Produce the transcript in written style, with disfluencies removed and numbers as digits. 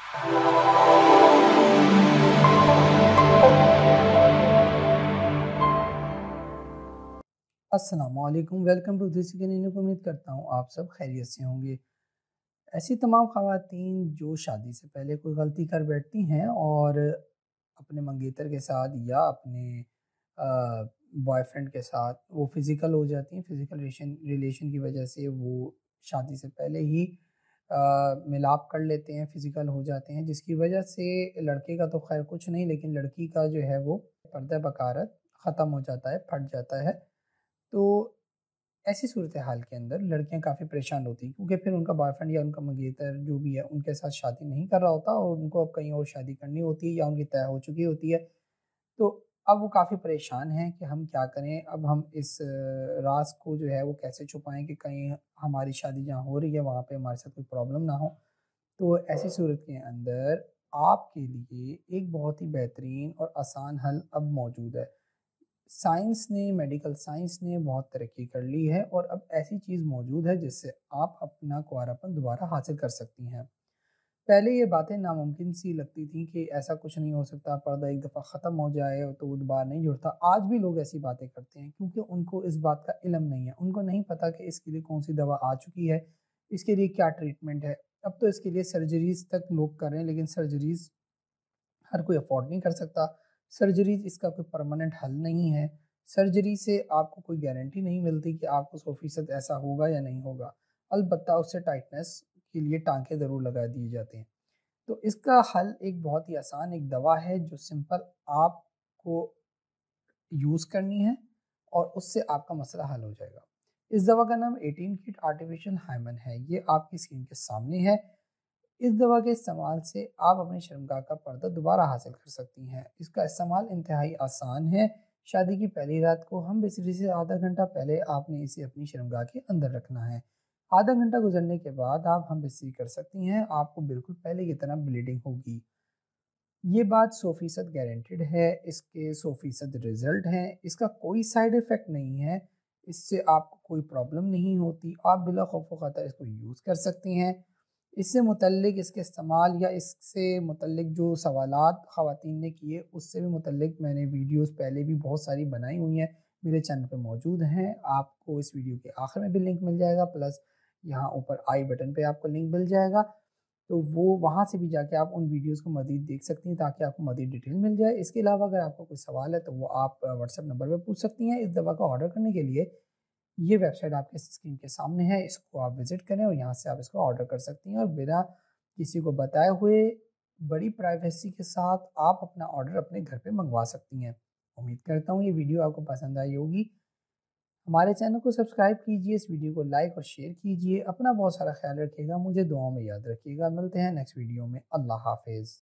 अस्सलामुअलैकुम, welcome to this channel. उम्मीद करता हूँ आप सब खैरियत से होंगे। ऐसी तमाम ख़वातीन जो शादी से पहले कोई गलती कर बैठती हैं और अपने मंगेतर के साथ या अपने बॉयफ्रेंड के साथ वो फ़िज़िकल हो जाती हैं, फ़िज़िकल रिलेशन की वजह से वो शादी से पहले ही मिलाप कर लेते हैं, फ़िज़िकल हो जाते हैं, जिसकी वजह से लड़के का तो खैर कुछ नहीं, लेकिन लड़की का जो है वो पर्दा बकारत ख़त्म हो जाता है, फट जाता है। तो ऐसी सूरत हाल के अंदर लड़कियां काफ़ी परेशान होती हैं, क्योंकि फिर उनका बॉयफ्रेंड या उनका मंगेतर जो भी है उनके साथ शादी नहीं कर रहा होता और उनको अब कहीं और शादी करनी होती है या उनकी तय हो चुकी होती है। तो अब वो काफ़ी परेशान हैं कि हम क्या करें, अब हम इस राज को जो है वो कैसे छुपाएं कि कहीं हमारी शादी जहाँ हो रही है वहाँ पे हमारे साथ कोई प्रॉब्लम ना हो। तो ऐसी सूरत के अंदर आपके लिए एक बहुत ही बेहतरीन और आसान हल अब मौजूद है। साइंस ने, मेडिकल साइंस ने बहुत तरक्की कर ली है और अब ऐसी चीज़ मौजूद है जिससे आप अपना कुंवारापन दोबारा हासिल कर सकती हैं। पहले ये बातें नामुमकिन सी लगती थी कि ऐसा कुछ नहीं हो सकता, पर्दा एक दफ़ा ख़त्म हो जाए तो वो दोबारा नहीं जुड़ता। आज भी लोग ऐसी बातें करते हैं क्योंकि उनको इस बात का इल्म नहीं है। उनको नहीं पता कि इसके लिए कौन सी दवा आ चुकी है, इसके लिए क्या ट्रीटमेंट है। अब तो इसके लिए सर्जरीज़ तक लोग कर रहे हैं, लेकिन सर्जरीज़ हर कोई अफोर्ड नहीं कर सकता। सर्जरीज़ इसका कोई परमानेंट हल नहीं है। सर्जरी से आपको कोई गारंटी नहीं मिलती कि आपको 100% ऐसा होगा या नहीं होगा। अलबत्ता उससे टाइटनेस के लिए टाँके ज़रूर लगा दिए जाते हैं। तो इसका हल एक बहुत ही आसान एक दवा है जो सिंपल आपको यूज़ करनी है और उससे आपका मसला हल हो जाएगा। इस दवा का नाम 18 किट आर्टिफिशियल हाइमन है। ये आपकी स्क्रीन के सामने है। इस दवा के इस्तेमाल से आप अपनी शर्मगाह का पर्दा दोबारा हासिल कर सकती हैं। इसका इस्तेमाल इंतहाई आसान है। शादी की पहली रात को हम बिस्तर से आधा घंटा पहले आपने इसे अपनी शर्मगाह के अंदर रखना है। आधा घंटा गुजरने के बाद आप हम बिस्तर कर सकती हैं। आपको बिल्कुल पहले की तरह ब्लीडिंग होगी। ये बात 100% गारंटेड है, इसके 100% रिजल्ट हैं, इसका कोई साइड इफ़ेक्ट नहीं है, इससे आपको कोई प्रॉब्लम नहीं होती, आप बिला खौफ ख़तर इसको यूज़ कर सकती हैं। इससे मुतल्लिक इसके इस्तेमाल या इससे मुतल्लिक जो सवालात ख़वातीन ने किए, उससे भी मुतल्लिक मैंने वीडियोज़ पहले भी बहुत सारी बनाई हुई हैं, मेरे चैनल पे मौजूद हैं। आपको इस वीडियो के आखिर में भी लिंक मिल जाएगा, प्लस यहाँ ऊपर आई बटन पे आपको लिंक मिल जाएगा। तो वो वहाँ से भी जाके आप उन वीडियोज़ को मज़ीद देख सकती हैं ताकि आपको मज़ीद डिटेल मिल जाए। इसके अलावा अगर आपको कोई सवाल है तो वो आप व्हाट्सएप नंबर पे पूछ सकती हैं। इस दवा का ऑर्डर करने के लिए ये वेबसाइट आपके स्क्रीन के सामने है, इसको आप विज़िट करें और यहाँ से आप इसको ऑर्डर कर सकती हैं और बिना किसी को बताए हुए बड़ी प्राइवेसी के साथ आप अपना ऑर्डर अपने घर पे मंगवा सकती हैं। उम्मीद करता हूँ ये वीडियो आपको पसंद आई होगी। हमारे चैनल को सब्सक्राइब कीजिए, इस वीडियो को लाइक और शेयर कीजिए। अपना बहुत सारा ख्याल रखिएगा, मुझे दुआओं में याद रखिएगा। मिलते हैं नेक्स्ट वीडियो में। अल्लाह हाफ़िज़।